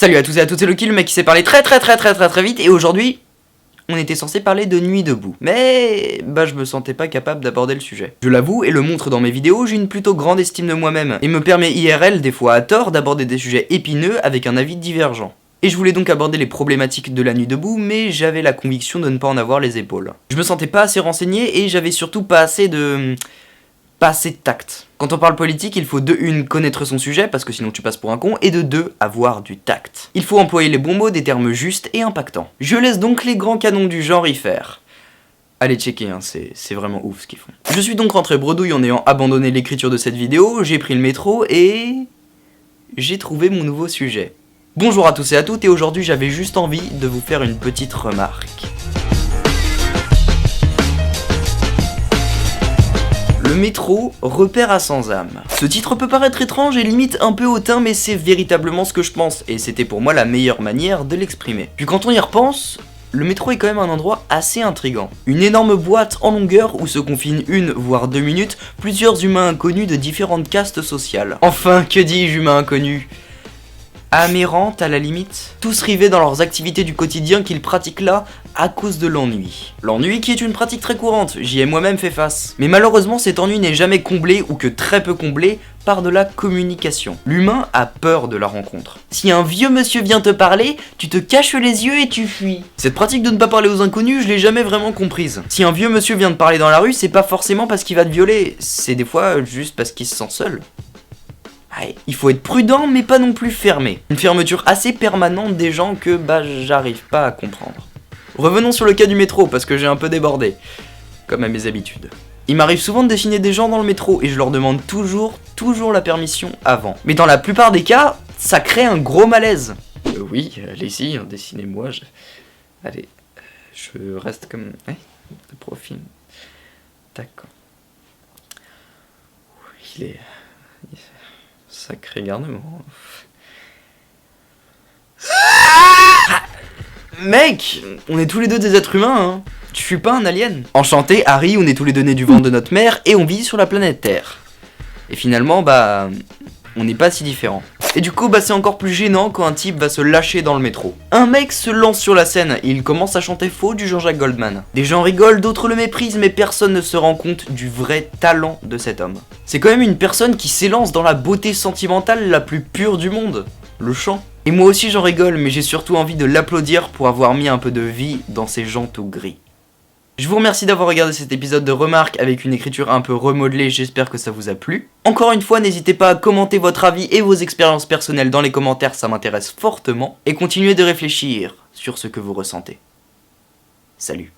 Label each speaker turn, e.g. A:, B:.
A: Salut à tous et à toutes, c'est Loki, le mec qui sait parler très vite, et aujourd'hui, on était censé parler de Nuit debout. Mais, je me sentais pas capable d'aborder le sujet. Je l'avoue et le montre dans mes vidéos, j'ai une plutôt grande estime de moi-même, et me permet IRL, des fois à tort, d'aborder des sujets épineux avec un avis divergent. Et je voulais donc aborder les problématiques de la nuit debout, mais j'avais la conviction de ne pas en avoir les épaules. Je me sentais pas assez renseigné, et j'avais surtout pas assez de tact. Quand on parle politique, il faut de 1 connaître son sujet, parce que sinon tu passes pour un con, et de 2 avoir du tact. Il faut employer les bons mots, des termes justes et impactants. Je laisse donc les grands canons du genre y faire. Allez checker, hein, c'est vraiment ouf ce qu'ils font. Je suis donc rentré bredouille en ayant abandonné l'écriture de cette vidéo, j'ai pris le métro et j'ai trouvé mon nouveau sujet. Bonjour à tous et à toutes, et aujourd'hui j'avais juste envie de vous faire une petite remarque. Le métro, repère à sans âme. Ce titre peut paraître étrange et limite un peu hautain, mais c'est véritablement ce que je pense, et c'était pour moi la meilleure manière de l'exprimer. Puis quand on y repense, le métro est quand même un endroit assez intriguant. Une énorme boîte en longueur où se confinent 1 voire 2 minutes plusieurs humains inconnus de différentes castes sociales. Enfin, que dis-je, humains inconnus ? Amérantes à la limite, tous rivés dans leurs activités du quotidien qu'ils pratiquent là à cause de l'ennui. L'ennui qui est une pratique très courante, j'y ai moi-même fait face. Mais malheureusement cet ennui n'est jamais comblé ou que très peu comblé par de la communication. L'humain a peur de la rencontre. Si un vieux monsieur vient te parler, tu te caches les yeux et tu fuis. Cette pratique de ne pas parler aux inconnus, je l'ai jamais vraiment comprise. Si un vieux monsieur vient te parler dans la rue, c'est pas forcément parce qu'il va te violer, c'est des fois juste parce qu'il se sent seul. Il faut être prudent mais pas non plus fermé. Une fermeture assez permanente des gens que j'arrive pas à comprendre. Revenons sur le cas du métro parce que j'ai un peu débordé, comme à mes habitudes. Il m'arrive souvent de dessiner des gens dans le métro et je leur demande toujours la permission avant. Mais dans la plupart des cas, ça crée un gros malaise. Oui, allez-y, hein, dessinez-moi. Allez, je reste comme... de profil. D'accord. Il est... Sacré garnement. Mec, on est tous les deux des êtres humains, hein. Tu suis pas un alien. Enchanté, Harry, on est tous les deux nés du ventre de notre mère et on vit sur la planète Terre. Et finalement, on n'est pas si différents. Et du coup, c'est encore plus gênant quand un type va se lâcher dans le métro. Un mec se lance sur la scène et il commence à chanter faux du Jean-Jacques Goldman. Des gens rigolent, d'autres le méprisent, mais personne ne se rend compte du vrai talent de cet homme. C'est quand même une personne qui s'élance dans la beauté sentimentale la plus pure du monde, le chant. Et moi aussi j'en rigole, mais j'ai surtout envie de l'applaudir pour avoir mis un peu de vie dans ces gens tout gris. Je vous remercie d'avoir regardé cet épisode de Remarques avec une écriture un peu remodelée, j'espère que ça vous a plu. Encore une fois, n'hésitez pas à commenter votre avis et vos expériences personnelles dans les commentaires, ça m'intéresse fortement. Et continuez de réfléchir sur ce que vous ressentez. Salut.